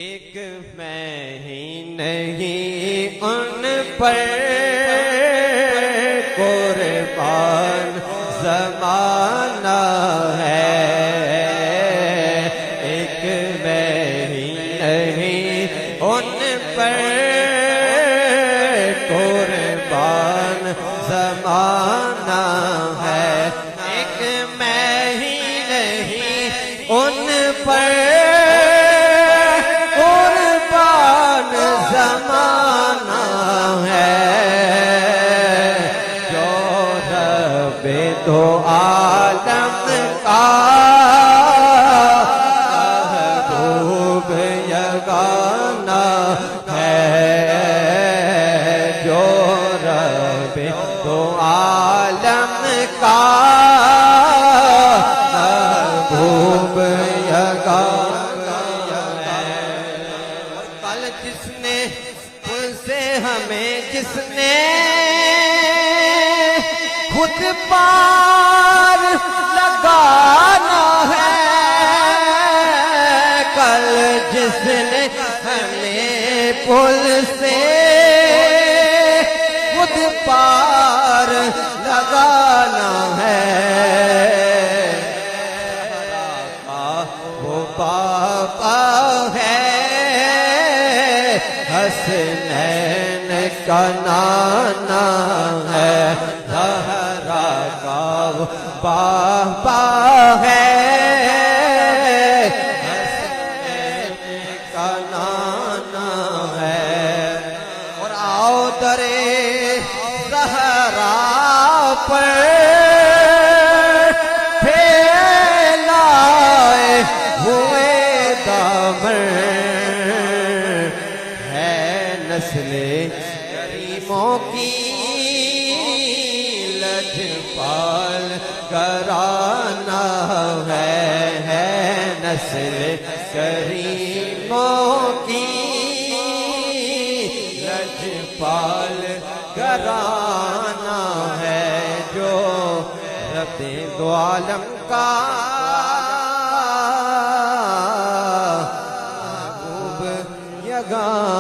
एक मैं ही नहीं उन पर कुर्बान ज़माना है। एक मैं ही नहीं उन पर कुर्बान ज़माना है। एक मैं ही नहीं उन पर ज़माना है। जो रब्बे दो आलम का महबूब यगाना है। जो रब्बे दो आलम का महबूब यगाना है। कल जिसने उनसे हमें जिसने खुद पार लगाना है। कल जिसने हमें पुल से खुद पार लगाना है। वो पापा है हसनैन का नाना है। ज़हरा का वो बाबा है हसनैन का नाना है। और आओ दरे ज़हरा पर फैलाए हुए दामन नस्ले करीमों की लजपाल कराना है। नस्ले करीमों की लजपाल कराना है। जो रब्बे दो आलम का महबूब यगाना